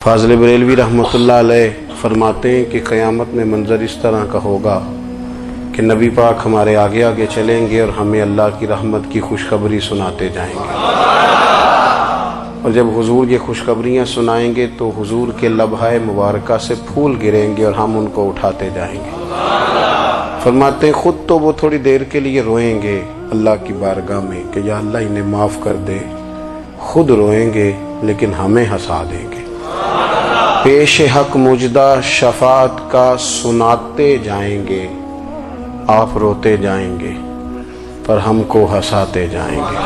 فاضل بریلوی رحمۃ اللہ علیہ فرماتے ہیں کہ قیامت میں منظر اس طرح کا ہوگا کہ نبی پاک ہمارے آگے آگے چلیں گے اور ہمیں اللہ کی رحمت کی خوشخبری سناتے جائیں گے، اور جب حضور یہ خوشخبریاں سنائیں گے تو حضور کے لبھہ مبارکہ سے پھول گریں گے اور ہم ان کو اٹھاتے جائیں گے۔ فرماتے ہیں خود تو وہ تھوڑی دیر کے لیے روئیں گے اللہ کی بارگاہ میں کہ یا اللہ انہیں معاف کر دے، خود روئیں گے لیکن ہمیں ہنسا دیں گے۔ پیش حق مجدہ شفاعت کا سناتے جائیں گے، آپ روتے جائیں گے پر ہم کو ہنساتے جائیں گے۔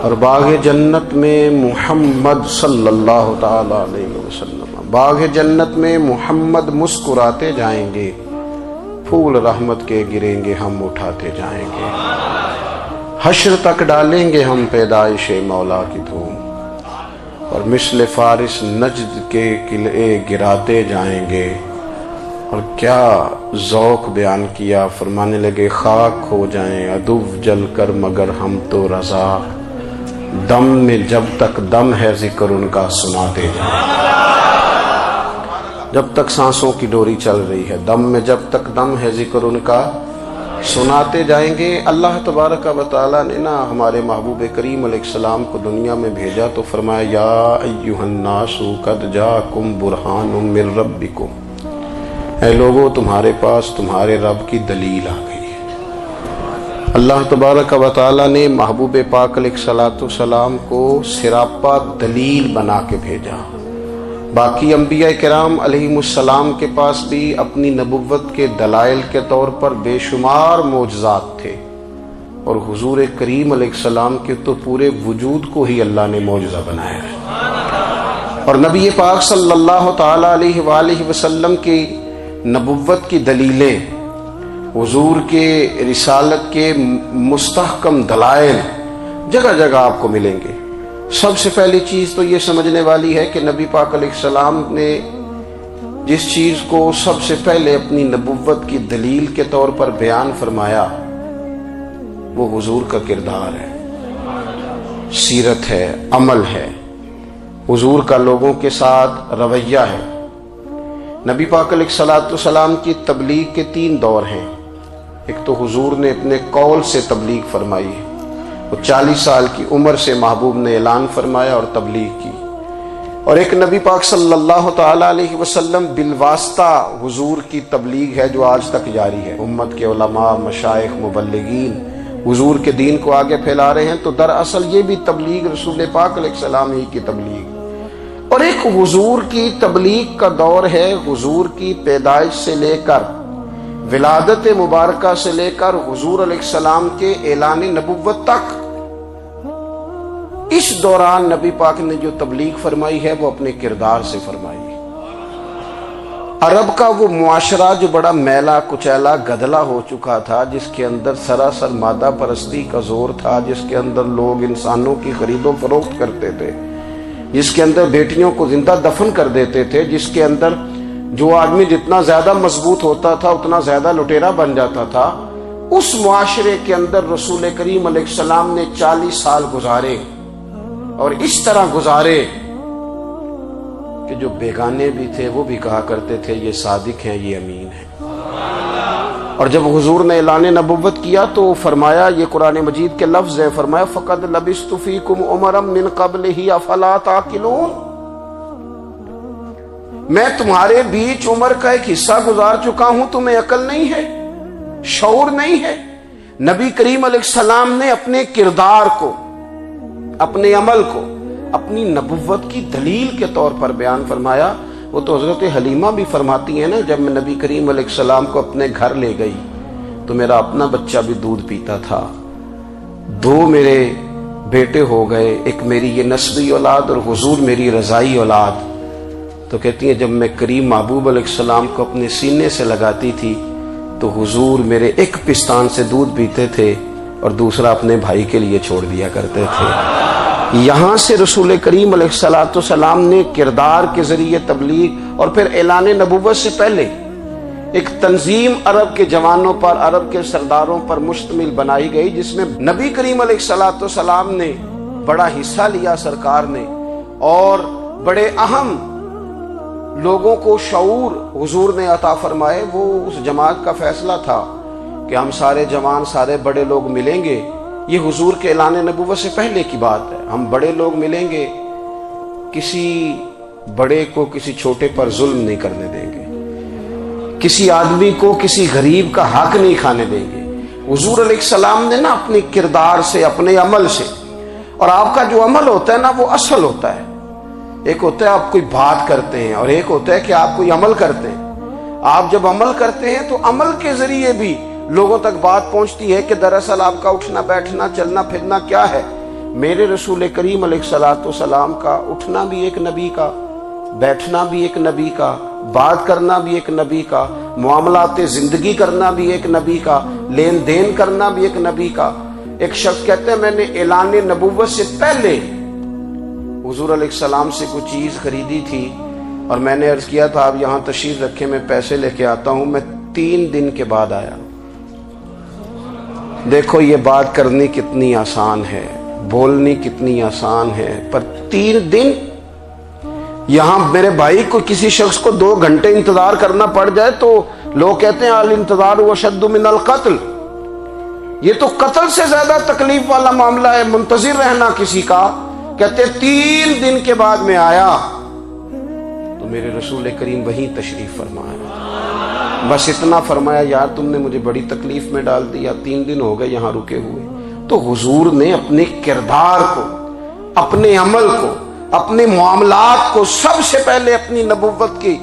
اور باغ جنت میں محمد صلی اللہ تعالی علیہ وسلم، باغ جنت میں محمد مسکراتے جائیں گے، پھول رحمت کے گریں گے ہم اٹھاتے جائیں گے۔ حشر تک ڈالیں گے ہم پیدائش مولا کی دھوم، اور مثل فارس نجد کے قلعے گراتے جائیں گے۔ اور کیا ذوق بیان کیا، فرمانے لگے خاک ہو جائیں عدو جل کر مگر ہم تو رضا، دم میں جب تک دم ہے ذکر ان کا سناتے جائیں۔ جب تک سانسوں کی ڈوری چل رہی ہے، دم میں جب تک دم ہے ذکر ان کا سناتے جائیں گے۔ اللہ تبارک و تعالیٰ نے ہمارے محبوب کریم علیہ السلام کو دنیا میں بھیجا تو فرمایا یا ایھا الناس قد جاءکم برہان من ربکم، اے لوگو تمہارے پاس تمہارے رب کی دلیل آ گئی ہے۔ اللہ تبارک و تعالیٰ نے محبوب پاک علیہ الصلوۃ والسلام کو سراپا دلیل بنا کے بھیجا۔ باقی انبیاء کرام علیہم السلام کے پاس بھی اپنی نبوت کے دلائل کے طور پر بے شمار معجزات تھے، اور حضور کریم علیہ السلام کے تو پورے وجود کو ہی اللہ نے معجزہ بنایا ہے۔ اور نبی پاک صلی اللہ تعالی علیہ وآلہ وسلم کی نبوت کی دلیلیں، حضور کے رسالت کے مستحکم دلائل جگہ جگہ آپ کو ملیں گے۔ سب سے پہلی چیز تو یہ سمجھنے والی ہے کہ نبی پاک علیہ السلام نے جس چیز کو سب سے پہلے اپنی نبوت کی دلیل کے طور پر بیان فرمایا وہ حضور کا کردار ہے، سیرت ہے، عمل ہے، حضور کا لوگوں کے ساتھ رویہ ہے۔ نبی پاک علیہ الصلوۃ والسلام کی تبلیغ کے 3 دور ہیں۔ ایک تو حضور نے اپنے قول سے تبلیغ فرمائی ہے، وہ 40 سال کی عمر سے محبوب نے اعلان فرمایا اور تبلیغ کی، اور ایک نبی پاک صلی اللہ تعالی علیہ وسلم بالواسطہ حضور کی تبلیغ ہے جو آج تک جاری ہے۔ امت کے علماء، مشائخ، مبلغین حضور کے دین کو آگے پھیلا رہے ہیں، تو دراصل یہ بھی تبلیغ رسول پاک علیہ السلام ہی کی تبلیغ۔ اور ایک حضور کی تبلیغ کا دور ہے، حضور کی پیدائش سے لے کر ولادت مبارکہ سے لے کر حضور علیہ السلام کے اعلان نبوت تک۔ اس دوران نبی پاک نے جو تبلیغ فرمائی ہے وہ اپنے کردار سے فرمائی ہے۔ عرب کا وہ معاشرہ جو بڑا میلا کچیلا گدلا ہو چکا تھا، جس کے اندر سراسر مادہ پرستی کا زور تھا، جس کے اندر لوگ انسانوں کی خرید و فروخت کرتے تھے، جس کے اندر بیٹیوں کو زندہ دفن کر دیتے تھے، جس کے اندر جو آدمی جتنا زیادہ مضبوط ہوتا تھا اتنا زیادہ لٹیرا بن جاتا تھا، اس معاشرے کے اندر رسول کریم علیہ السلام نے 40 سال گزارے، اور اس طرح گزارے کہ جو بیگانے بھی تھے وہ بھی کہا کرتے تھے یہ صادق ہیں، یہ امین ہیں۔ اور جب حضور نے اعلان نبوت کیا تو فرمایا، یہ قرآن مجید کے لفظ ہیں، فرمایا فَقَدْ لَبِثْتُ فِيكُمْ عُمَرًا مِّن قَبْلِهِ أَفَلَا تَعْقِلُونَ، میں تمہارے بیچ عمر کا ایک حصہ گزار چکا ہوں، تمہیں عقل نہیں ہے، شعور نہیں ہے۔ نبی کریم علیہ السلام نے اپنے کردار کو، اپنے عمل کو اپنی نبوت کی دلیل کے طور پر بیان فرمایا۔ وہ تو حضرت حلیمہ بھی فرماتی ہیں نا، جب میں نبی کریم علیہ السلام کو اپنے گھر لے گئی تو میرا اپنا بچہ بھی دودھ پیتا تھا، 2 میرے بیٹے ہو گئے، ایک میری یہ نسبی اولاد اور حضور میری رضائی اولاد۔ تو کہتی ہیں جب میں کریم محبوب علیہ السلام کو اپنے سینے سے لگاتی تھی تو حضور میرے ایک پستان سے دودھ پیتے تھے اور دوسرا اپنے بھائی کے لیے چھوڑ دیا کرتے تھے۔ یہاں سے رسول کریم علیہ الصلوۃ والسلام نے کردار کے ذریعے تبلیغ، اور پھر اعلان نبوت سے پہلے ایک تنظیم عرب کے جوانوں پر، عرب کے سرداروں پر مشتمل بنائی گئی، جس میں نبی کریم علیہ الصلوۃ والسلام نے بڑا حصہ لیا سرکار نے، اور بڑے اہم لوگوں کو شعور حضور نے عطا فرمائے، وہ اس جماعت کا فیصلہ تھا کہ ہم سارے جوان، سارے بڑے لوگ ملیں گے۔ یہ حضور کے اعلان نبوت سے پہلے کی بات ہے۔ ہم بڑے لوگ ملیں گے، کسی بڑے کو کسی چھوٹے پر ظلم نہیں کرنے دیں گے، کسی آدمی کو کسی غریب کا حق نہیں کھانے دیں گے۔ حضور علیہ السلام نے نا اپنے کردار سے، اپنے عمل سے، اور آپ کا جو عمل ہوتا ہے نا وہ اصل ہوتا ہے۔ ایک ہوتا ہے آپ کوئی بات کرتے ہیں اور ایک ہوتا ہے کہ آپ کوئی عمل کرتے ہیں۔ آپ جب عمل کرتے ہیں تو عمل کے ذریعے بھی لوگوں تک بات پہنچتی ہے کہ دراصل آپ کا اٹھنا بیٹھنا چلنا پھرنا کیا ہے۔ میرے رسول کریم علیہ الصلوۃ والسلام کا اٹھنا بھی ایک نبی کا، بیٹھنا بھی ایک نبی کا، بات کرنا بھی ایک نبی کا، معاملات زندگی کرنا بھی ایک نبی کا، لین دین کرنا بھی ایک نبی کا۔ ایک شخص کہتے ہیں میں نے اعلان نبوت سے پہلے حضور علیہ السلام سے کوئی چیز خریدی تھی اور میں نے عرض کیا تھا آپ یہاں تشریف رکھیں، میں پیسے لے کے آتا ہوں۔ میں 3 دن کے بعد آیا۔ دیکھو یہ بات کرنی کتنی آسان ہے، بولنی کتنی آسان ہے، پر 3 دن یہاں میرے بھائی کو کسی شخص کو 2 گھنٹے انتظار کرنا پڑ جائے تو لوگ کہتے ہیں الانتظار اشد من القتل، یہ تو قتل سے زیادہ تکلیف والا معاملہ ہے منتظر رہنا کسی کا۔ کہتے 3 دن کے بعد میں آیا تو میرے رسول کریم وہیں تشریف فرمایا، بس اتنا فرمایا یار تم نے مجھے بڑی تکلیف میں ڈال دیا، 3 دن ہو گئے یہاں رکے ہوئے۔ تو حضور نے اپنے کردار کو، اپنے عمل کو، اپنے معاملات کو سب سے پہلے اپنی نبوت کی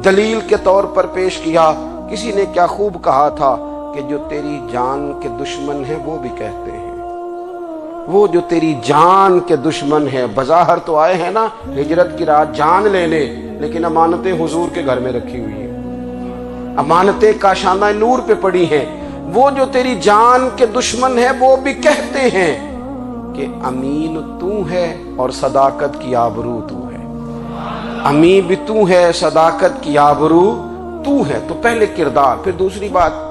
دلیل کے طور پر پیش کیا۔ کسی نے کیا خوب کہا تھا کہ جو تیری جان کے دشمن ہیں وہ بھی کہتے ہیں، وہ جو تیری جان کے دشمن ہیں، بظاہر تو آئے ہیں نا ہجرت کی رات جان لینے، لیکن امانتیں حضور کے گھر میں رکھی ہوئی ہیں، امانتیں کاشانہ نور پہ پڑی ہیں۔ وہ جو تیری جان کے دشمن ہیں وہ بھی کہتے ہیں کہ امین تو ہے اور صداقت کی آبرو تو ہے، امین بھی تو ہے، صداقت کی آبرو تو ہے۔ تو پہلے کردار، پھر دوسری بات،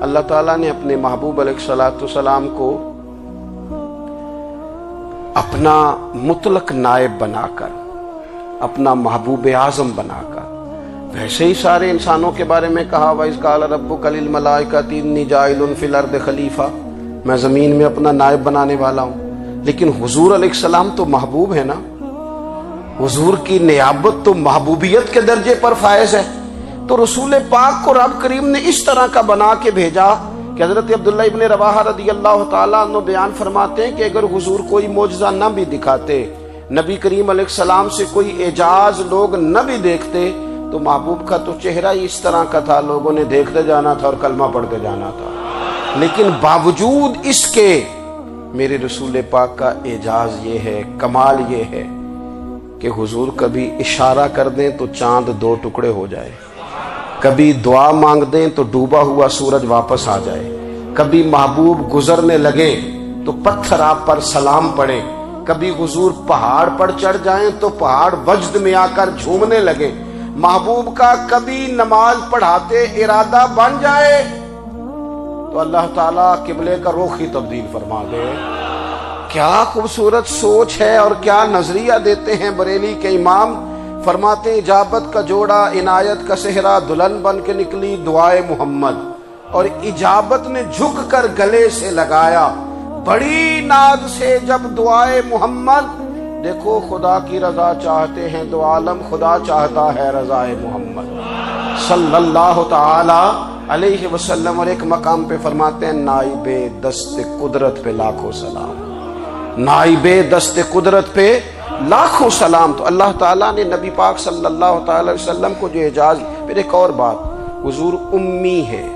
اللہ تعالیٰ نے اپنے محبوب علیہ الصلوۃ والسلام کو اپنا مطلق نائب بنا کر، اپنا محبوب اعظم بنا کر، ویسے ہی سارے انسانوں کے بارے میں کہا وَإِذْ قَالَ رَبُّكَ لِلْمَلَائِكَةِ إِنِّي جَاعِلٌ فِي الْأَرْضِ خلیفہ، میں زمین میں اپنا نائب بنانے والا ہوں۔ لیکن حضور علیہ السلام تو محبوب ہے نا، حضور کی نیابت تو محبوبیت کے درجے پر فائز ہے۔ تو رسول پاک کو رب کریم نے اس طرح کا بنا کے بھیجا کہ حضرت عبداللہ ابن رواحہ رضی اللہ تعالیٰ عنہ بیان فرماتے ہیں کہ اگر حضور کوئی معجزہ نہ بھی دکھاتے، نبی کریم علیہ السلام سے کوئی اعجاز لوگ نہ بھی دیکھتے، تو محبوب کا تو چہرہ ہی اس طرح کا تھا، لوگوں نے دیکھتے جانا تھا اور کلمہ پڑھتے جانا تھا۔ لیکن باوجود اس کے میرے رسول پاک کا اعجاز یہ ہے، کمال یہ ہے کہ حضور کبھی اشارہ کر دیں تو چاند 2 ٹکڑے ہو جائے، کبھی دعا مانگ دیں تو ڈوبا ہوا سورج واپس آ جائے، کبھی محبوب گزرنے لگے تو پتھر آپ پر سلام پڑے، کبھی حضور پہاڑ پر چڑھ جائیں تو پہاڑ وجد میں آ کر جھومنے لگے، محبوب کا کبھی نماز پڑھاتے ارادہ بن جائے تو اللہ تعالیٰ قبلے کا رخ ہی تبدیل فرما دے۔ کیا خوبصورت سوچ ہے اور کیا نظریہ دیتے ہیں بریلی کے امام۔ فرماتے اجابت کا جوڑا عنایت کا صحرا، دلہن بن کے نکلی دعائے محمد، اور اجابت نے جھک کر گلے سے لگایا بڑی ناز سے جب دعائے محمد۔ دیکھو خدا کی رضا چاہتے ہیں دو عالم، خدا چاہتا ہے رضائے محمد صلی اللہ تعالی علیہ وسلم۔ اور ایک مقام پہ فرماتے ہیں نائب دست قدرت پہ لاکھوں سلام، نائب دست قدرت پہ لاکھوں سلام۔ تو اللہ تعالیٰ نے نبی پاک صلی اللہ تعالی علیہ وسلم کو جو اعجاز۔ پھر ایک اور بات، حضور امی ہے،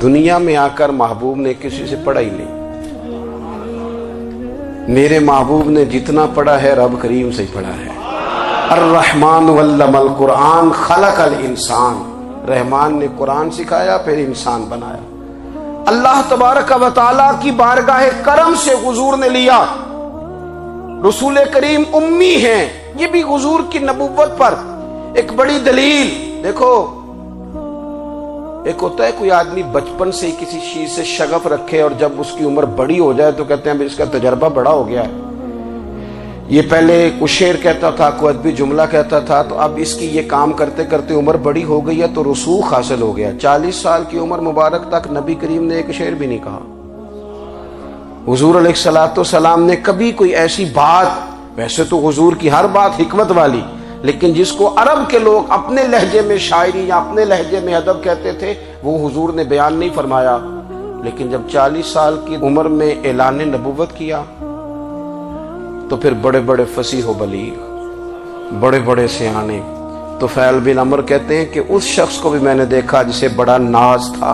دنیا میں آ کر محبوب نے کسی سے پڑھا ہی نہیں۔ میرے محبوب نے جتنا پڑھا ہے رب کریم سے ہی پڑھا ہے۔ الرحمن علم القرآن خلق الانسان، رحمان نے قرآن سکھایا پھر انسان بنایا۔ اللہ تبارک و تعالیٰ کی بارگاہ کرم سے حضور نے لیا۔ رسول کریم امی ہیں، یہ بھی حضور کی نبوت پر ایک بڑی دلیل۔ دیکھو ایک ہوتا ہے کوئی آدمی بچپن سے ہی کسی چیز سے شغف رکھے اور جب اس کی عمر بڑی ہو جائے تو کہتے ہیں اس کا تجربہ بڑا ہو گیا ہے، یہ پہلے کچھ شعر کہتا تھا، کوئی ادبی جملہ کہتا تھا، تو اب اس کی یہ کام کرتے کرتے عمر بڑی ہو گئی ہے تو رسوخ حاصل ہو گیا۔ 40 سال کی عمر مبارک تک نبی کریم نے ایک شعر بھی نہیں کہا۔ حضور علیہ الصلوۃ والسلام نے کبھی کوئی ایسی بات، ویسے تو حضور کی ہر بات حکمت والی، لیکن جس کو عرب کے لوگ اپنے لہجے میں شاعری یا اپنے لہجے میں ادب کہتے تھے، وہ حضور نے بیان نہیں فرمایا۔ لیکن جب 40 سال کی عمر میں اعلان نبوت کیا تو پھر بڑے بڑے فصیح و بلیغ، بڑے بڑے سیانے طفیل بن عمر کہتے ہیں کہ اس شخص کو بھی میں نے دیکھا جسے بڑا ناز تھا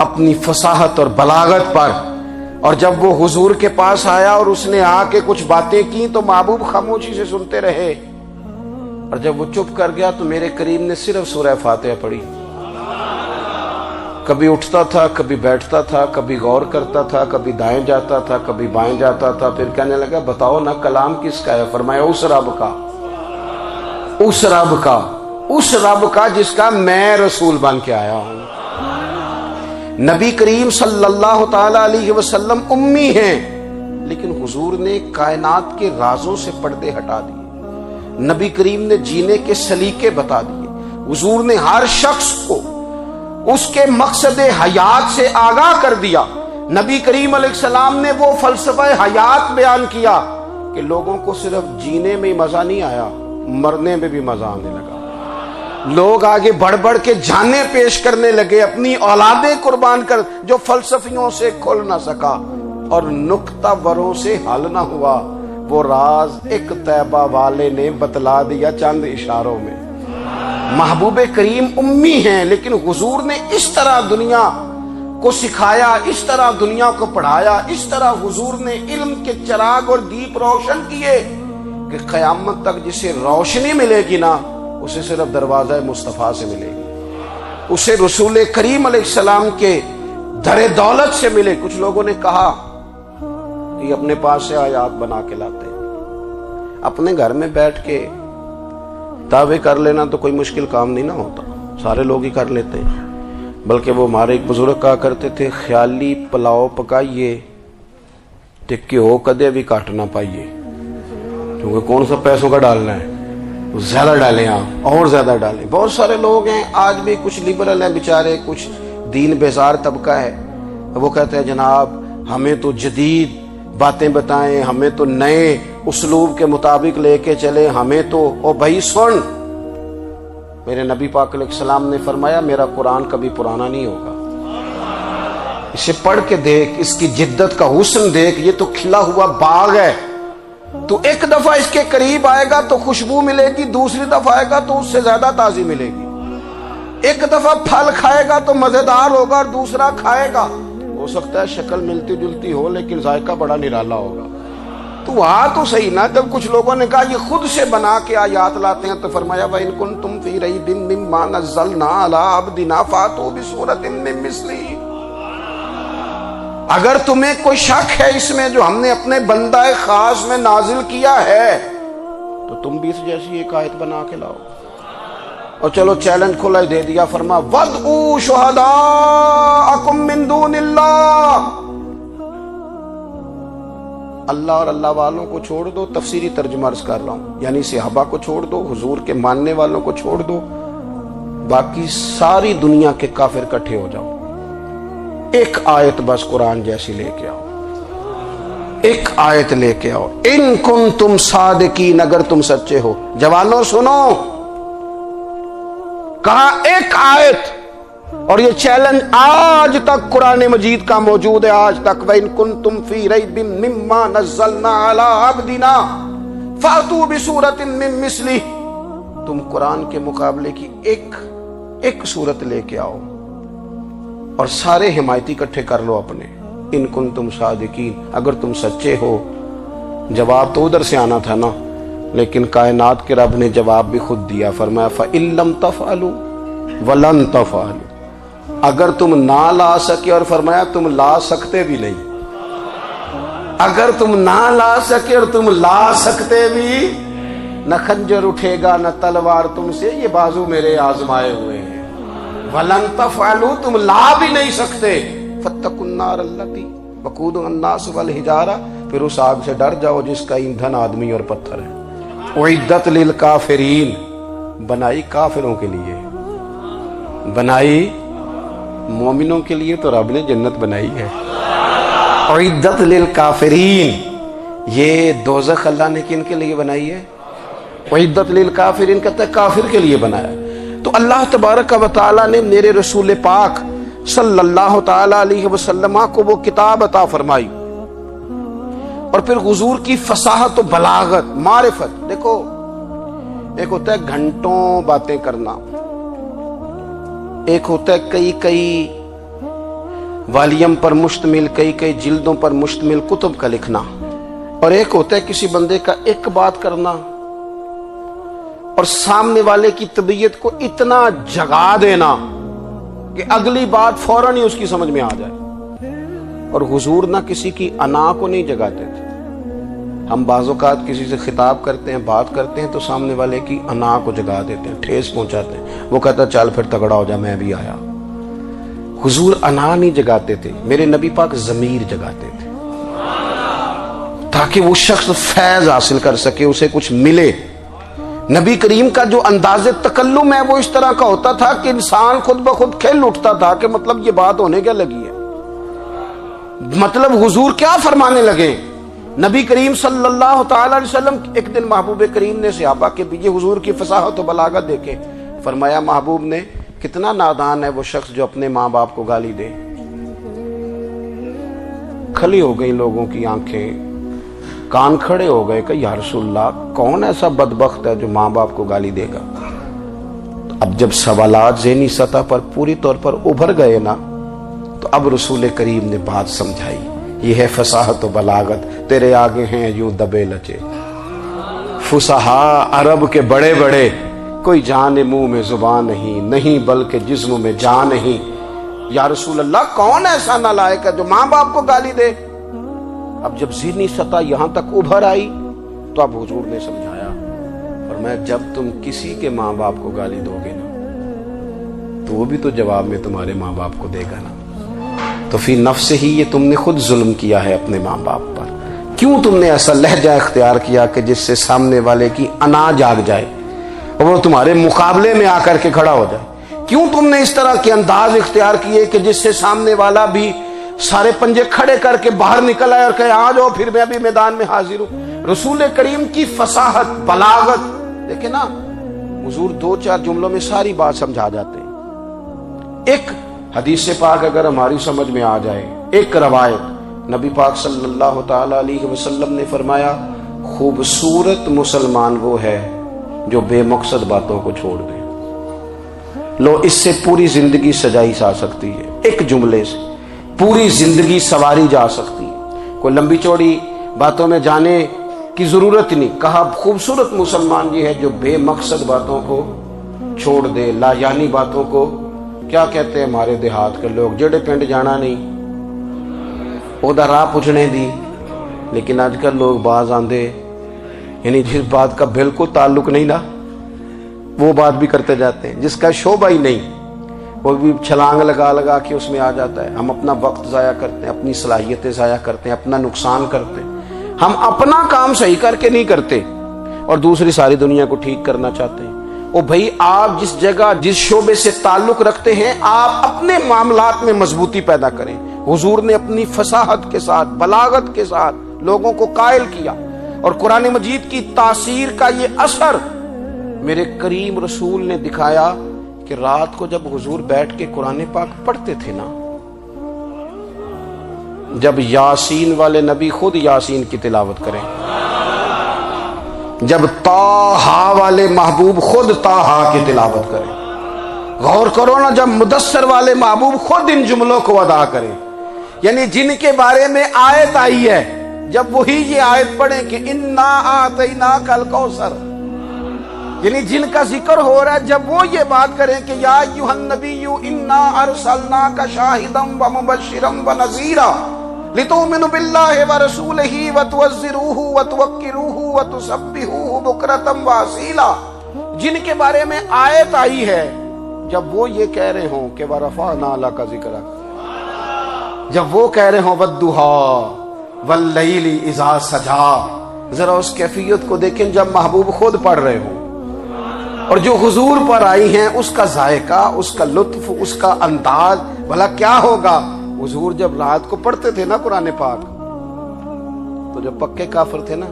اپنی فصاحت اور بلاغت پر، اور جب وہ حضور کے پاس آیا اور اس نے آ کے کچھ باتیں کی تو محبوب خاموشی سے سنتے رہے، اور جب وہ چپ کر گیا تو میرے کریم نے صرف سورہ فاتحہ پڑھی۔ کبھی اٹھتا تھا، کبھی بیٹھتا تھا، کبھی غور کرتا تھا، کبھی دائیں جاتا تھا، کبھی بائیں جاتا تھا، پھر کہنے لگا بتاؤ نا کلام کس کا ہے؟ فرمایا اس رب کا، اس رب کا، اس رب کا جس کا میں رسول بن کے آیا ہوں۔ نبی کریم صلی اللہ تعالی علیہ وسلم امی ہیں، لیکن حضور نے کائنات کے رازوں سے پردے ہٹا دیے، نبی کریم نے جینے کے سلیقے بتا دیے، حضور نے ہر شخص کو اس کے مقصد حیات سے آگاہ کر دیا۔ نبی کریم علیہ السلام نے وہ فلسفہ حیات بیان کیا کہ لوگوں کو صرف جینے میں مزہ نہیں آیا، مرنے میں بھی مزہ آنے لگا۔ لوگ آگے بڑھ بڑھ کے جانیں پیش کرنے لگے، اپنی اولادیں قربان کر، جو فلسفیوں سے کھل نہ سکا اور نکتہ وروں سے حل نہ ہوا، وہ راز ایک طیبہ والے نے بتلا دیا چند اشاروں میں۔ محبوب کریم امی ہیں، لیکن حضور نے اس طرح دنیا کو سکھایا، اس طرح دنیا کو پڑھایا، اس طرح حضور نے علم کے چراغ اور دیپ روشن کیے کہ قیامت تک جسے روشنی ملے گی نا، اسے صرف دروازہ مصطفیٰ سے ملے گی، اسے رسول کریم علیہ السلام کے در دولت سے ملے۔ کچھ لوگوں نے کہا کہ اپنے پاس سے آیات بنا کے لاتے ہیں، اپنے گھر میں بیٹھ کے دعوے کر لینا تو کوئی مشکل کام نہیں نہ ہوتا، سارے لوگ ہی کر لیتے ہیں۔ بلکہ وہ ہمارے ایک بزرگ کہا کرتے تھے، خیالی پلاؤ پکائیے تے گھیو کدے بھی کٹ نہ پائیے، کیونکہ کون سا پیسوں کا ڈالنا ہے، زیادہ ڈالیں آپ اور زیادہ ڈالیں۔ بہت سارے لوگ ہیں آج بھی، کچھ لبرل ہیں بیچارے، کچھ دین بیزار طبقہ ہے، وہ کہتے ہیں جناب ہمیں تو جدید باتیں بتائیں، ہمیں تو نئے اسلوب کے مطابق لے کے چلے، ہمیں تو او بھائی سن، میرے نبی پاک علیہ السلام نے فرمایا میرا قرآن کبھی پرانا نہیں ہوگا، اسے پڑھ کے دیکھ، اس کی جدت کا حسن دیکھ، یہ تو کھلا ہوا باغ ہے، تو ایک دفعہ اس کے قریب آئے گا تو خوشبو ملے گی، دوسری دفعہ آئے گا تو اس سے زیادہ تازی ملے گی، ایک دفعہ پھل کھائے گا تو مزیدار ہوگا اور دوسرا کھائے گا، ہو سکتا ہے شکل ملتی جلتی ہو لیکن ذائقہ بڑا نرالا ہوگا۔ تو وہاں تو صحیح نا، جب کچھ لوگوں نے کہا یہ خود سے بنا کے آیات لاتے ہیں تو فرمایا وَإِن كُنتُمْ فِي رَيْبٍ مِّمَّا نَزَّلْنَا عَلَىٰ عَبْدِنَا فَأْتُوا بِسُورَةٍ مِّن مِّثْلِهِ، اگر تمہیں کوئی شک ہے اس میں جو ہم نے اپنے بندہ خاص میں نازل کیا ہے تو تم بھی اس جیسی ایک آیت بنا کے لاؤ۔ اور چلو چیلنج کھلا ہی دے دیا، فرما وَادْعُوا شُهَدَاءَكُم مِّن دُونِ اللَّهِ، اللہ اور اللہ والوں کو چھوڑ دو، تفسیری ترجمہ عرض کر رہا ہوں، یعنی صحابہ کو چھوڑ دو، حضور کے ماننے والوں کو چھوڑ دو، باقی ساری دنیا کے کافر اکٹھے ہو جاؤ، ایک آیت بس قرآن جیسی لے کے آؤ، ایک آیت لے کے آؤ، ان کنتم صادقین، اگر تم سچے ہو۔ جوانوں سنو، کہا ایک آیت، اور یہ چیلنج آج تک قرآن مجید کا موجود ہے، آج تک وَإِن كُنتُمْ فِي رَيْبٍ مِّمَّا نَزَّلْنَا عَلَىٰ عَبْدِنَا فَأْتُوا بِسُورَةٍ مِّن مِّثْلِهِ، تم قرآن کے مقابلے کی ایک صورت لے کے آؤ اور سارے حمایتی اکٹھے کر لو اپنے، ان کنتم صادقین، اگر تم سچے ہو۔ جواب تو ادھر سے آنا تھا نا، لیکن کائنات کے رب نے جواب بھی خود دیا، فرمایا فَإِن لَّمْ تَفْعَلُوا وَلَن تَفْعَلُوا، اگر تم نہ لا سکے، اور فرمایا تم لا سکتے بھی نہیں، اگر تم نہ لا سکے اور تم لا سکتے بھی، نہ خنجر اٹھے گا نہ تلوار تم سے، یہ بازو میرے آزمائے ہوئے ہیں، وَلَن تَفْعَلُوا، تم لا بھی نہیں سکتے، فَاتَّقُوا النَّارَ الَّتِي وَقُودُهَا النَّاسُ وَالْحِجَارَةُ، پھر اس آگ سے ڈر جاؤ جس کا ایندھن آدمی اور پتھر ہے۔ اعدت للکافرین، بنائی کافروں کے لیے، بنائی مومنوں کے لیے تو رب نے جنت بنائی ہے۔ اعدت للکافرین، یہ دوزخ اللہ نے کن کے لیے بنائی ہے؟ اعدت للکافرین کہتا ہے کافر کے لیے بنایا۔ تو اللہ تبارک و تعالیٰ نے میرے رسول پاک صلی اللہ تعالی علیہ وسلم کو وہ کتاب عطا فرمائی، اور پھر حضور کی فصاحت و بلاغت، معرفت۔ دیکھو ایک ہوتا ہے گھنٹوں باتیں کرنا، ایک ہوتا ہے کئی کئی والیوم پر مشتمل، کئی کئی جلدوں پر مشتمل کتب کا لکھنا، اور ایک ہوتا ہے کسی بندے کا ایک بات کرنا اور سامنے والے کی طبیعت کو اتنا جگا دینا کہ اگلی بات فوراً ہی اس کی سمجھ میں آ جائے۔ اور حضور نہ کسی کی انا کو نہیں جگاتے تھے۔ ہم بعض اوقات کسی سے خطاب کرتے ہیں، بات کرتے ہیں تو سامنے والے کی انا کو جگا دیتے ہیں، ٹھیس پہنچاتے ہیں، وہ کہتا ہے چل پھر تگڑا ہو جا میں بھی آیا۔ حضور انا نہیں جگاتے تھے، میرے نبی پاک ضمیر جگاتے تھے تاکہ وہ شخص فیض حاصل کر سکے، اسے کچھ ملے۔ نبی کریم کا جو انداز تکلم ہے وہ اس طرح کا ہوتا تھا کہ انسان خود بخود کھل اٹھتا تھا کہ مطلب یہ بات ہونے کیا لگی ہے، مطلب حضور کیا فرمانے لگے۔ نبی کریم صلی اللہ تعالی علیہ وسلم ایک دن محبوب کریم نے صحابہ کے پیچھے حضور کی فصاحت و بلاغت دیکھے، فرمایا محبوب نے کتنا نادان ہے وہ شخص جو اپنے ماں باپ کو گالی دے۔ کھلی ہو گئی لوگوں کی آنکھیں، کان کھڑے ہو گئے کہ یا رسول اللہ کون ایسا بدبخت ہے جو ماں باپ کو گالی دے گا۔ اب جب سوالات ذہنی سطح پر پوری طور پر ابھر گئے نا، تو اب رسول کریم نے بات سمجھائی۔ یہ ہے فصاحت و بلاغت، تیرے آگے ہیں یوں دبے لچے فصحاء عرب کے بڑے بڑے، کوئی جان منہ میں زبان نہیں بلکہ جسم میں جان نہیں۔ یا رسول اللہ کون ایسا نالائق ہے جو ماں باپ کو گالی دے؟ اب جب ذہنی سطح یہاں تک ابھر آئی تو اب حضور نے سمجھایا، فرمایا جب تم کسی کے ماں باپ کو گالی دو گے نا تو وہ بھی تو جواب میں تمہارے ماں باپ کو دے گا نا، تو فی نفس ہی یہ تم نے خود ظلم کیا ہے اپنے ماں باپ پر۔ کیوں تم نے ایسا لہجہ اختیار کیا کہ جس سے سامنے والے کی انا جاگ جائے اور وہ تمہارے مقابلے میں آ کر کے کھڑا ہو جائے؟ کیوں تم نے اس طرح کے انداز اختیار کیے کہ جس سے سامنے والا بھی سارے پنجے کھڑے کر کے باہر نکل آئے اور کہے آ جاؤ پھر میں بھی میدان میں حاضر ہوں؟ رسول کریم کی فصاحت بلاغت دیکھیں نا، حضور دو چار جملوں میں ساری بات سمجھا جاتے ہیں۔ ایک حدیث پاک اگر ہماری سمجھ میں آ جائے، ایک روایت نبی پاک صلی اللہ تعالی علیہ وسلم نے فرمایا خوبصورت مسلمان وہ ہے جو بے مقصد باتوں کو چھوڑ دے۔ لو اس سے پوری زندگی سجائی جا سکتی ہے، ایک جملے سے پوری زندگی سواری جا سکتی ہے، کوئی لمبی چوڑی باتوں میں جانے کی ضرورت نہیں۔ کہا خوبصورت مسلمان یہ ہے جو بے مقصد باتوں کو چھوڑ دے، لا یعنی باتوں کو، کیا کہتے ہیں ہمارے دیہات کے لوگ، جڑے پنڈ جانا نہیں اودا راہ پوچھنے دی، لیکن آج کل لوگ باز آندے یعنی جس بات کا بالکل تعلق نہیں نا وہ بات بھی کرتے جاتے ہیں، جس کا شعبہ ہی نہیں وہ بھی چھلانگ لگا لگا کے اس میں آ جاتا ہے۔ ہم اپنا وقت ضائع کرتے ہیں، اپنی صلاحیتیں ضائع کرتے ہیں، اپنا نقصان کرتے ہیں، ہم اپنا کام صحیح کر کے نہیں کرتے اور دوسری ساری دنیا کو ٹھیک کرنا چاہتے ہیں۔ او بھائی آپ جس جگہ جس شعبے سے تعلق رکھتے ہیں آپ اپنے معاملات میں مضبوطی پیدا کریں۔ حضور نے اپنی فصاحت کے ساتھ بلاغت کے ساتھ لوگوں کو قائل کیا، اور قرآن مجید کی تاثیر کا یہ اثر میرے کریم رسول نے دکھایا کہ رات کو جب حضور بیٹھ کے قرآن پاک پڑھتے تھے نا، جب یاسین والے نبی خود یاسین کی تلاوت کریں، جب طٰہٰ والے محبوب خود طٰہٰ کی تلاوت کریں، غور کرو نا جب مدثر والے محبوب خود ان جملوں کو ادا کریں، یعنی جن کے بارے میں آیت آئی ہے جب وہی یہ آیت پڑھیں کہ انا اعطیناک الکوثر، یعنی جن کا ذکر ہو رہا ہے جب وہ یہ بات کریں کہ یا ایھا النبی انا ارسلناک شاہدا ومبشرا ونذیرا لتؤمنوا باللہ ورسولہ وتعزروہ وتوقروہ وتسبحوہ بکرۃ واصیلا، جن کے بارے میں آیت آئی ہے جب وہ یہ کہہ رہے ہوں کہ ورفعنا لک ذکرک، جب وہ کہہ رہے ہوں والضحیٰ واللیل اذا سجا. ذرا اس کیفیت کو دیکھیں جب محبوب خود پڑھ رہے ہوں، اور جو حضور پر آئی ہیں اس کا ذائقہ، اس کا لطف، اس کا انداز بھلا کیا ہوگا. حضور جب رات کو پڑھتے تھے نا قرآن پاک، تو جو پکے کافر تھے نا،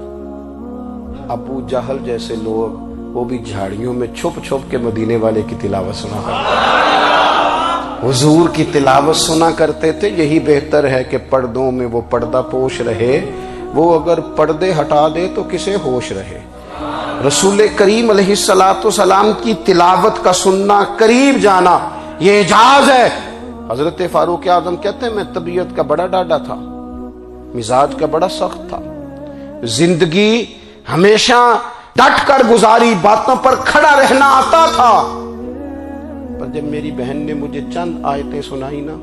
ابو جہل جیسے لوگ، وہ بھی جھاڑیوں میں چھپ چھپ کے مدینے والے کی تلاوت سنا کرتے تھے، حضور کی تلاوت سنا کرتے تھے. یہی بہتر ہے کہ پردوں میں وہ پردہ پوش رہے، وہ اگر پردے ہٹا دے تو کسے ہوش رہے. رسول کریم علیہ السلام کی تلاوت کا سننا، قریب جانا، یہ اعجاز ہے. حضرت فاروق اعظم کہتے ہیں میں طبیعت کا بڑا ڈاڈا تھا، مزاج کا بڑا سخت تھا، زندگی ہمیشہ ڈٹ کر گزاری، باتوں پر کھڑا رہنا آتا تھا، پر جب میری بہن نے مجھے چند آیتیں سنائی نا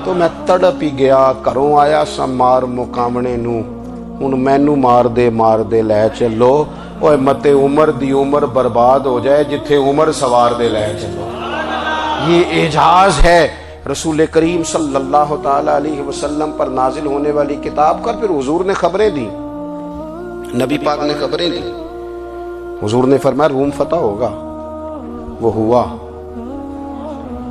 تو میں تڑپ ہی گیا. گھروں آیا سا مار مقامنے نو، ہن مینو مار دے لے چلو. اوے متے عمر دی عمر برباد ہو جائے، جتھے عمر سوار دے لے چلو. یہ اعجاز ہے رسول کریم صلی اللہ تعالی علیہ وسلم پر نازل ہونے والی کتاب کا. پھر حضور نے خبریں دی، نبی پاک نے خبریں دی. حضور نے فرمایا روم فتح ہوگا، وہ ہوا.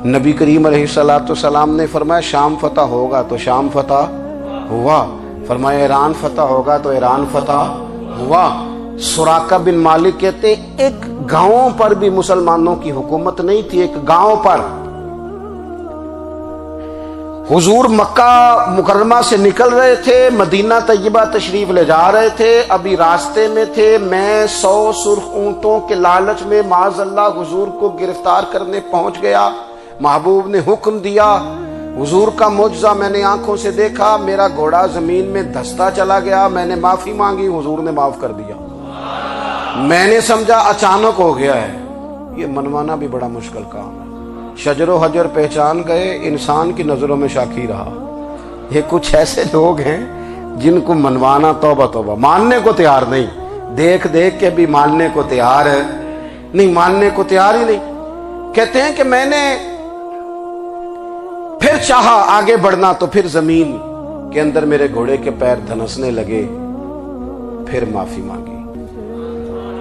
نبی کریم علیہ السلام نے فرمایا شام فتح ہوگا، تو شام فتح ہوا. فرمایا ایران فتح ہوگا، تو ایران فتح ہوا. سراقہ بن مالک کہتے ایک گاؤں پر بھی مسلمانوں کی حکومت نہیں تھی، ایک گاؤں پر. حضور مکہ مکرمہ سے نکل رہے تھے، مدینہ طیبہ تشریف لے جا رہے تھے، ابھی راستے میں تھے. میں 100 سرخ اونٹوں کے لالچ میں معاذ اللہ حضور کو گرفتار کرنے پہنچ گیا. محبوب نے حکم دیا، حضور کا معجزہ میں نے آنکھوں سے دیکھا. میرا گھوڑا زمین میں دھستا چلا گیا، میں نے معافی مانگی، حضور نے معاف کر دیا. میں نے سمجھا اچانک ہو گیا ہے. یہ منوانا بھی بڑا مشکل کام ہے. شجر و حجر پہچان گئے، انسان کی نظروں میں شاکی رہا. یہ کچھ ایسے لوگ ہیں جن کو منوانا توبہ توبہ، ماننے کو تیار نہیں، دیکھ دیکھ کے بھی ماننے کو تیار ہے نہیں، ماننے کو تیار ہی نہیں. کہتے ہیں کہ میں نے پھر چاہا آگے بڑھنا، تو پھر زمین کے اندر میرے گھوڑے کے پیر دھنسنے لگے. پھر معافی مانگی.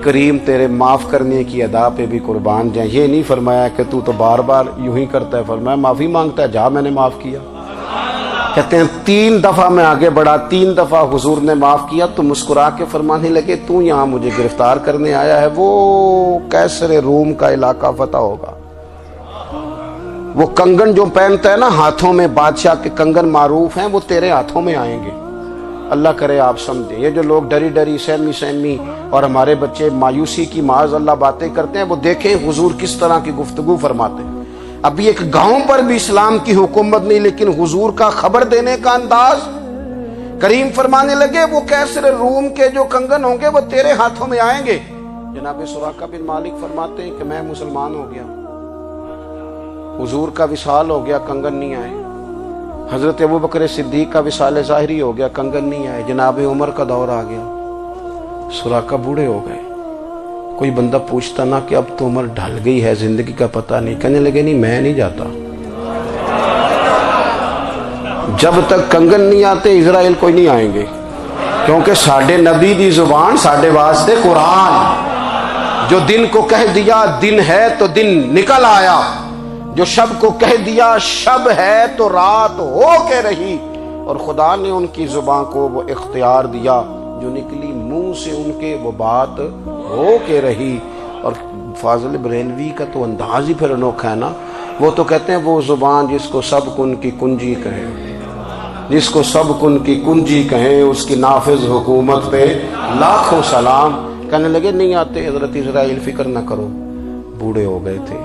کریم تیرے معاف کرنے کی ادا پہ بھی قربان جائیں. یہ نہیں فرمایا کہ تو بار بار یوں ہی کرتا ہے، فرمایا معافی مانگتا ہے، جا میں نے معاف کیا. کہتے ہیں 3 دفعہ میں آگے بڑھا، 3 دفعہ حضور نے معاف کیا. تو مسکرا کے فرمانے لگے تو یہاں مجھے گرفتار کرنے آیا ہے، وہ کیسر روم کا علاقہ فتح ہوگا. وہ کنگن جو پہنتا ہے نا ہاتھوں میں، بادشاہ کے کنگن معروف ہیں، وہ تیرے ہاتھوں میں آئیں گے. اللہ کرے آپ سمجھیں. یہ جو لوگ ڈری ڈری سہمی اور ہمارے بچے مایوسی کی معاذ اللہ باتیں کرتے ہیں، وہ دیکھیں حضور کس طرح کی گفتگو فرماتے ہیں. ابھی ایک گاؤں پر بھی اسلام کی حکومت نہیں، لیکن حضور کا خبر دینے کا انداز. کریم فرمانے لگے وہ کیسر روم کے جو کنگن ہوں گے وہ تیرے ہاتھوں میں آئیں گے. جناب سراقہ بن مالک فرماتے ہیں کہ میں مسلمان ہو گیا، حضور کا وصال ہو گیا، کنگن نہیں آئے. حضرت ابوبکر صدیق کا وصال ظاہری ہو گیا، کنگن نہیں آئے. جناب عمر کا دور آ گیا، سراقہ بوڑھے ہو گئے. کوئی بندہ پوچھتا نا کہ اب تو عمر ڈھل گئی ہے، زندگی کا پتہ نہیں. کہنے لگے نہیں میں نہیں جاتا، جب تک کنگن نہیں آتے اسرائیل کوئی نہیں آئیں گے. کیونکہ ساڈے نبی دی زبان ساڈے واسطے قرآن. جو دن کو کہہ دیا دن ہے تو دن نکل آیا، جو شب کو کہہ دیا شب ہے تو رات ہو کے رہی. اور خدا نے ان کی زبان کو وہ اختیار دیا، جو نکلی منہ سے ان کے وہ بات ہو کے رہی. اور فاضل بریلوی کا تو انداز ہی پھر انوکھا ہے نا. وہ تو کہتے ہیں وہ زبان جس کو سب کن کی کنجی کہیں، جس کو سب کن کی کنجی کہیں، اس کی نافذ حکومت پہ لاکھوں سلام. کہنے لگے نہیں آتے. حضرت اسرائیل فکر نہ کرو، بوڑھے ہو گئے تھے،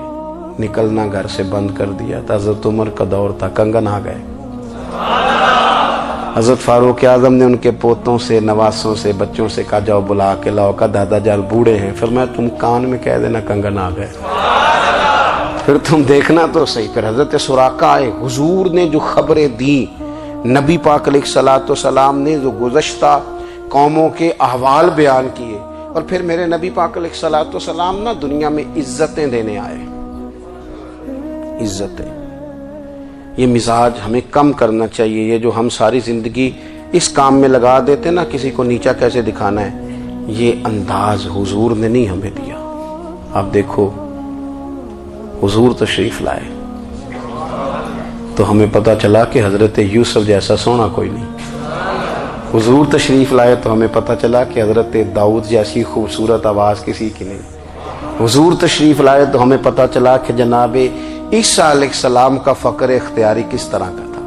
نکلنا گھر سے بند کر دیا تھا. حضرت عمر کا دور تھا، کنگن آ گئے. حضرت فاروق اعظم نے ان کے پوتوں سے، نواسوں سے، بچوں سے کہا جاؤ بلا کے لاؤ. کا دادا جان بوڑھے ہیں. پھر میں تم کان میں کہہ دینا کنگن آ گئے، پھر تم دیکھنا تو صحیح. پھر حضرت سراقہ آئے. حضور نے جو خبریں دی، نبی پاک علیہ الصلوۃ والسلام نے جو گزشتہ قوموں کے احوال بیان کیے. اور پھر میرے نبی پاک علیہ الصلوۃ والسلام نا دنیا میں عزتیں دینے آئے. عزتیں، یہ مزاج ہمیں کم کرنا چاہیے. یہ جو ہم ساری زندگی اس کام میں لگا دیتے نا کسی کو نیچا کیسے دکھانا ہے، یہ انداز حضور نے نہیں ہمیں دیا۔ آپ دیکھو حضور تشریف لائے تو ہمیں پتہ چلا کہ حضرت یوسف جیسا سونا کوئی نہیں، حضور تشریف لائے تو ہمیں پتہ چلا کہ حضرت داؤد جیسی خوبصورت آواز کسی کی نہیں، حضور تشریف لائے تو ہمیں پتہ چلا کہ جناب عیسیٰ علیہ السلام کا فقر اختیاری کس طرح کا تھا،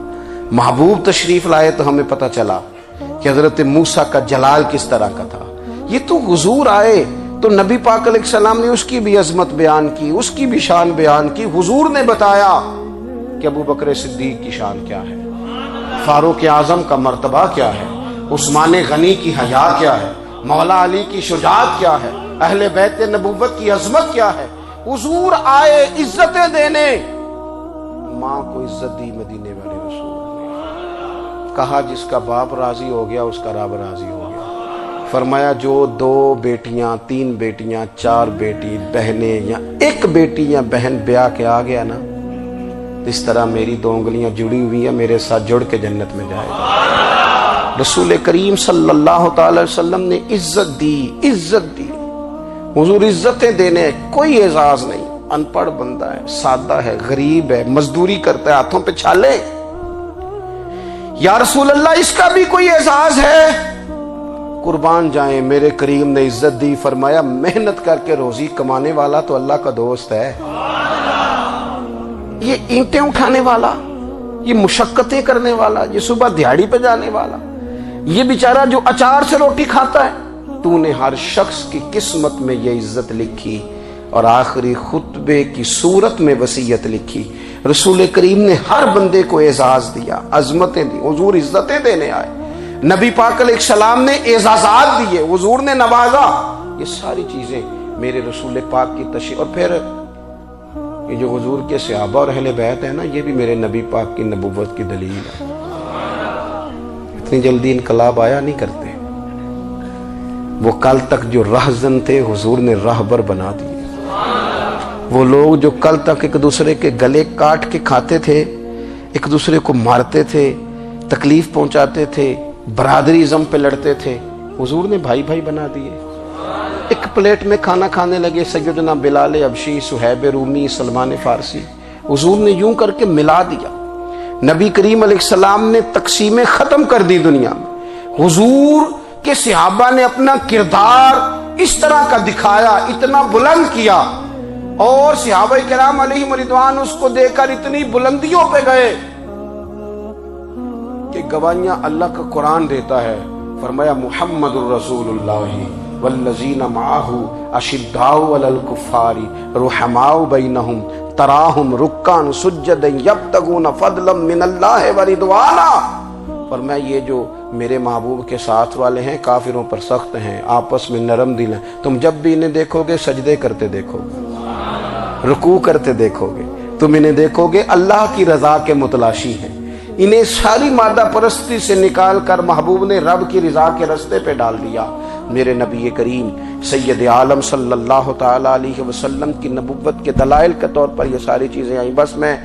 محبوب تشریف لائے تو ہمیں پتہ چلا کہ حضرت موسیٰ کا جلال کس طرح کا تھا۔ یہ تو حضور آئے تو نبی پاک علیہ السلام نے اس کی بھی عظمت بیان کی، اس کی بھی شان بیان کی، حضور نے بتایا کہ ابو بکر صدیق کی شان کیا ہے، فاروق اعظم کا مرتبہ کیا ہے، عثمان غنی کی حیا کیا ہے، مولا علی کی شجاعت کیا ہے، اہل بیت نبوت کی عظمت کیا ہے۔ حضور آئے عزتیں دینے، ماں کو عزت دی مدینے والے رسول نے، کہا جس کا باپ راضی ہو گیا اس کا رب راضی ہو گیا۔ فرمایا جو 2 بیٹیاں 3 بیٹیاں 4 بیٹی بہنیں یا 1 بیٹی یا بہن بیاہ کے آ گیا نا، اس طرح میری 2 انگلیاں جڑی ہوئی ہیں، میرے ساتھ جڑ کے جنت میں جائے گا۔ رسول کریم صلی اللہ تعالی وسلم نے عزت دی، عزت دی۔ حضور عزتیں دینے، کوئی اعزاز نہیں، ان پڑھ بندہ ہے، سادہ ہے، غریب ہے، مزدوری کرتا ہے، ہاتھوں پہ چھالے، یا رسول اللہ اس کا بھی کوئی اعزاز ہے؟ قربان جائیں، میرے کریم نے عزت دی، فرمایا محنت کر کے روزی کمانے والا تو اللہ کا دوست ہے، یہ اینٹیں اٹھانے والا، یہ مشقتیں کرنے والا، یہ صبح دیہڑی پہ جانے والا، یہ بیچارہ جو اچار سے روٹی کھاتا ہے، تو نے ہر شخص کی قسمت میں یہ عزت لکھی اور آخری خطبے کی صورت میں وصیت لکھی۔ رسول کریم نے ہر بندے کو اعزاز دیا، عظمتیں دی، حضور عزتیں دینے آئے، نبی پاک علیہ السلام نے اعزازات دیے، حضور نے نوازا، یہ ساری چیزیں میرے رسول پاک کی تشریف۔ اور پھر یہ جو حضور کے صحابہ اور اہل بیت ہے نا، یہ بھی میرے نبی پاک کی نبوت کی دلیل ہے۔ اتنی جلدی انقلاب آیا نہیں کرتے، وہ کل تک جو رہزن تھے حضور نے راہبر بنا دیے، وہ لوگ جو کل تک ایک دوسرے کے گلے کاٹ کے کھاتے تھے، ایک دوسرے کو مارتے تھے، تکلیف پہنچاتے تھے، برادری ازم پہ لڑتے تھے، حضور نے بھائی بھائی بنا دیے۔ ایک پلیٹ میں کھانا کھانے لگے، سیدنا بلال حبشی، صہیب رومی، سلمان فارسی، حضور نے یوں کر کے ملا دیا۔ نبی کریم علیہ السلام نے تقسیمیں ختم کر دی دنیا میں، حضور کے صحابہ نے اپنا کردار اس طرح کا دکھایا، اتنا بلند کیا، اور صحابہ کرام علیہم رضوان اس کو دیکھ کر اتنی بلندیوں پہ گئے کہ گواہیاں اللہ کا قرآن دیتا ہے۔ فرمایا محمد الرسول اللہ والذین معہ اشداء علی الکفار رحماء بینہم تراہم رکعا سجدا یبتغون فضلا من اللہ ورضوانا۔ فرمایا یہ جو میرے محبوب کے ساتھ والے ہیں کافروں پر سخت ہیں، آپس میں نرم دل ہیں، تم جب بھی انہیں دیکھو گے سجدے کرتے دیکھو گے، رکوع کرتے دیکھو گے، تم انہیں دیکھو گے اللہ کی رضا کے متلاشی ہیں۔ انہیں ساری مادہ پرستی سے نکال کر محبوب نے رب کی رضا کے رستے پہ ڈال دیا۔ میرے نبی کریم سید عالم صلی اللہ تعالی علیہ وسلم کی نبوت کے دلائل کے طور پر یہ ساری چیزیں آئیں۔ بس میں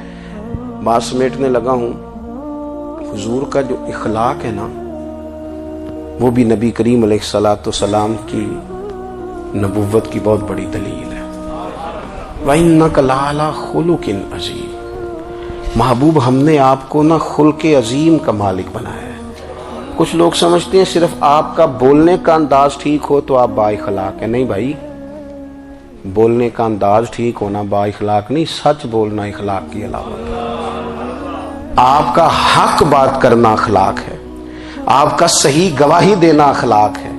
بات سمیٹنے لگا ہوں۔ حضور کا جو اخلاق ہے نا، وہ بھی نبی کریم علیہ الصلوۃ والسلام کی نبوت کی بہت بڑی دلیل ہے۔ وَإِنَّكَ لَعَلَىٰ خُلُقٍ عَظِيمٍ۔ محبوب ہم نے آپ کو نا خلق عظیم کا مالک بنایا ہے۔ کچھ لوگ سمجھتے ہیں صرف آپ کا بولنے کا انداز ٹھیک ہو تو آپ با اخلاق ہیں۔ نہیں بھائی، بولنے کا انداز ٹھیک ہونا با اخلاق نہیں، سچ بولنا اخلاق کی علامت ہے۔ آپ کا حق بات کرنا اخلاق ہے، آپ کا صحیح گواہی دینا اخلاق ہے،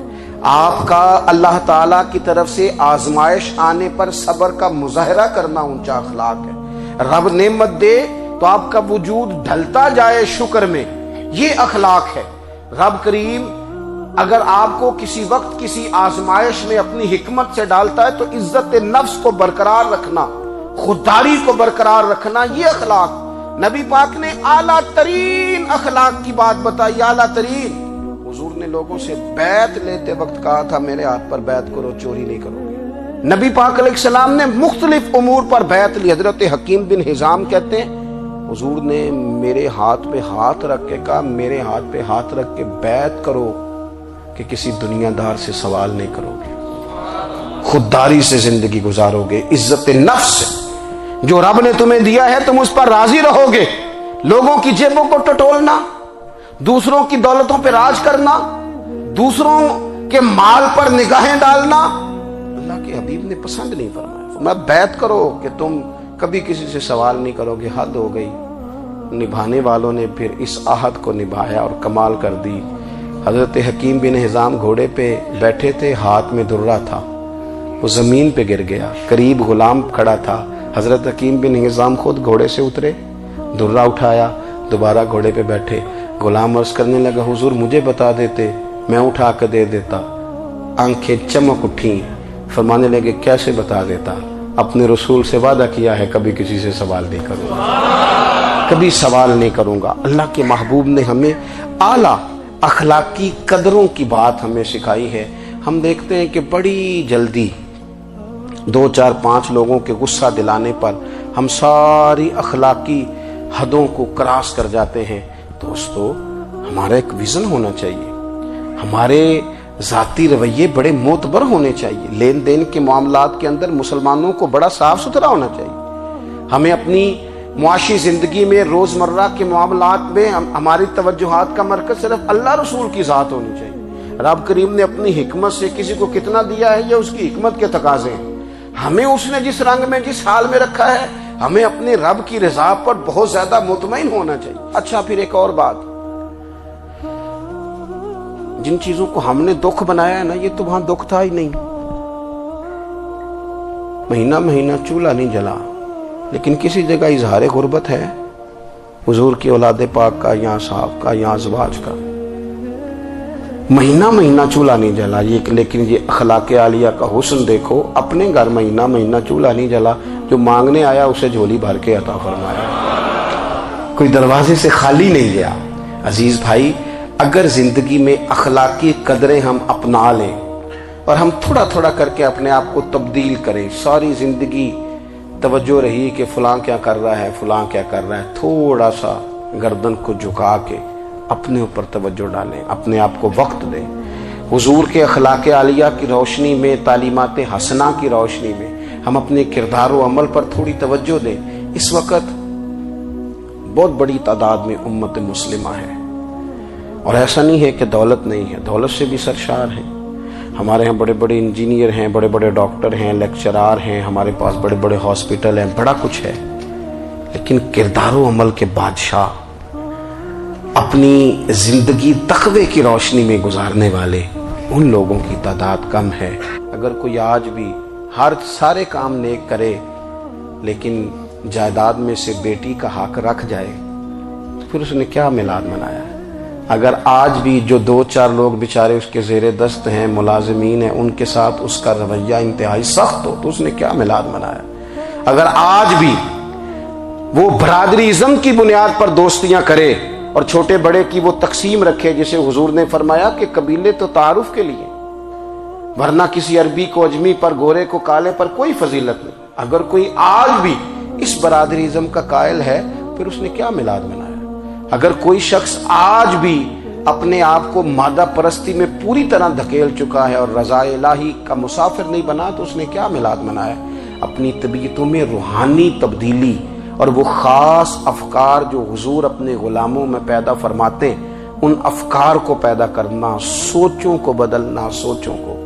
آپ کا اللہ تعالیٰ کی طرف سے آزمائش آنے پر صبر کا مظاہرہ کرنا اونچا اخلاق ہے۔ رب نعمت دے تو آپ کا وجود ڈھلتا جائے شکر میں، یہ اخلاق ہے۔ رب کریم اگر آپ کو کسی وقت کسی آزمائش میں اپنی حکمت سے ڈالتا ہے تو عزت نفس کو برقرار رکھنا، خودداری کو برقرار رکھنا، یہ اخلاق۔ نبی پاک نے اعلیٰ ترین اخلاق کی بات بتائی، اعلیٰ ترین۔ حضور نے لوگوں سے بیعت لیتے وقت کہا تھا میرے ہاتھ پر بیعت کرو، چوری نہیں کرو گے۔ نبی پاک علیہ السلام نے مختلف امور پر بیعت لی۔ حضرت حکیم بن حزام کہتے ہیں حضور نے میرے ہاتھ پہ ہاتھ رکھ کے کہا میرے ہاتھ پہ ہاتھ رکھ کے بیعت کرو کہ کسی دنیا دار سے سوال نہیں کرو گے، خودداری سے زندگی گزارو گے، عزت نفس سے، جو رب نے تمہیں دیا ہے تم اس پر راضی رہو گے، لوگوں کی جیبوں کو ٹٹولنا، دوسروں کی دولتوں پہ راج کرنا، دوسروں کے مال پر نگاہیں ڈالنا اللہ کے حبیب نے پسند نہیں فرمایا۔ فرمایا بیعت کرو کہ تم کبھی کسی سے سوال نہیں کرو گے، حد ہو گئی۔ نبھانے والوں نے پھر اس عہد کو نبھایا اور کمال کر دی۔ حضرت حکیم بن حزام گھوڑے پہ بیٹھے تھے، ہاتھ میں درہ تھا، وہ زمین پہ گر گیا، قریب غلام کھڑا تھا، حضرت حکیم بن حزام خود گھوڑے سے اترے، درہ اٹھایا، دوبارہ گھوڑے پہ بیٹھے۔ غلام عرض کرنے لگا حضور مجھے بتا دیتے میں اٹھا کر دے دیتا۔ آنکھیں چمک اٹھیں، فرمانے لگے کیسے بتا دیتا، اپنے رسول سے وعدہ کیا ہے کبھی کسی سے سوال نہیں کروں گا، کبھی سوال نہیں کروں گا۔ اللہ کے محبوب نے ہمیں اعلیٰ اخلاقی قدروں کی بات ہمیں سکھائی ہے۔ ہم دیکھتے ہیں کہ بڑی جلدی 2 4 5 لوگوں کے غصہ دلانے پر ہم ساری اخلاقی حدوں کو کراس کر جاتے ہیں۔ دوستو ہمارا ایک ویژن ہونا چاہیے، ہمارے ذاتی رویے بڑے معتبر ہونے چاہیے، لین دین کے معاملات کے اندر مسلمانوں کو بڑا صاف ستھرا ہونا چاہیے۔ ہمیں اپنی معاشی زندگی میں روزمرہ کے معاملات میں ہماری توجہات کا مرکز صرف اللہ رسول کی ذات ہونی چاہیے۔ رب کریم نے اپنی حکمت سے کسی کو کتنا دیا ہے یہ اس کی حکمت کے تقاضے ہیں، ہمیں اس نے جس رنگ میں جس حال میں رکھا ہے ہمیں اپنے رب کی رضا پر بہت زیادہ مطمئن ہونا چاہیے۔ اچھا پھر ایک اور بات، جن چیزوں کو ہم نے دکھ بنایا ہے نا یہ تو وہاں دکھ تھا ہی نہیں، مہینہ مہینہ چولہا نہیں جلا، لیکن کسی جگہ اظہار غربت ہے حضور کی اولاد پاک کا یا صاحب کا یا ازواج کا، مہینہ مہینہ چولہا نہیں جلا، لیکن یہ اخلاق عالیہ کا حسن دیکھو، اپنے گھر مہینہ مہینہ چولہا نہیں جلا، جو مانگنے آیا اسے جھولی بھر کے عطا فرمایا، کوئی دروازے سے خالی نہیں گیا۔ عزیز بھائی اگر زندگی میں اخلاقی قدریں ہم اپنا لیں اور ہم تھوڑا تھوڑا کر کے اپنے آپ کو تبدیل کریں، ساری زندگی توجہ رہی کہ فلاں کیا کر رہا ہے فلاں کیا کر رہا ہے، تھوڑا سا گردن کو جھکا کے اپنے اوپر توجہ ڈالیں، اپنے آپ کو وقت دیں، حضور کے اخلاق عالیہ کی روشنی میں، تعلیمات حسنہ کی روشنی میں ہم اپنے کردار و عمل پر تھوڑی توجہ دیں۔ اس وقت بہت بڑی تعداد میں امت مسلمہ ہے، اور ایسا نہیں ہے کہ دولت نہیں ہے، دولت سے بھی سرشار ہیں، ہمارے ہاں بڑے بڑے انجینئر ہیں، بڑے بڑے ڈاکٹر ہیں، لیکچرار ہیں، ہمارے پاس بڑے بڑے ہاسپٹل ہیں، بڑا کچھ ہے، لیکن کردار و عمل کے بادشاہ، اپنی زندگی تقوی کی روشنی میں گزارنے والے ان لوگوں کی تعداد کم ہے۔ اگر کوئی آج بھی سارے کام نیک کرے لیکن جائیداد میں سے بیٹی کا حق رکھ جائے تو پھر اس نے کیا میلاد منایا ہے؟ اگر آج بھی جو 2 4 لوگ بیچارے اس کے زیر دست ہیں، ملازمین ہیں، ان کے ساتھ اس کا رویہ انتہائی سخت ہو تو اس نے کیا میلاد منایا؟ اگر آج بھی وہ برادری ازم کی بنیاد پر دوستیاں کرے اور چھوٹے بڑے کی وہ تقسیم رکھے، جسے حضور نے فرمایا کہ قبیلے تو تعارف کے لیے، ورنہ کسی عربی کو اجمی پر، گورے کو کالے پر کوئی فضیلت نہیں، اگر کوئی آج بھی اس برادری ازم کا قائل ہے پھر اس نے کیا میلاد منایا؟ اگر کوئی شخص آج بھی اپنے آپ کو مادہ پرستی میں پوری طرح دھکیل چکا ہے اور رضا الہی کا مسافر نہیں بنا تو اس نے کیا میلاد منایا؟ اپنی طبیعتوں میں روحانی تبدیلی اور وہ خاص افکار جو حضور اپنے غلاموں میں پیدا فرماتے ہیں، ان افکار کو پیدا کرنا، سوچوں کو بدلنا، سوچوں کو،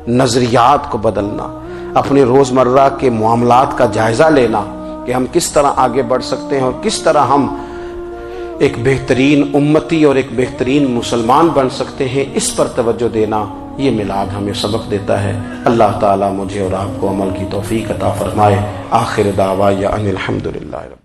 نظریات کو بدلنا، اپنے روزمرہ کے معاملات کا جائزہ لینا کہ ہم کس طرح آگے بڑھ سکتے ہیں اور کس طرح ہم ایک بہترین امتی اور ایک بہترین مسلمان بن سکتے ہیں، اس پر توجہ دینا، یہ میلاد ہمیں سبق دیتا ہے۔ اللہ تعالیٰ مجھے اور آپ کو عمل کی توفیق عطا فرمائے۔ آخر دعوایا ان الحمدللہ۔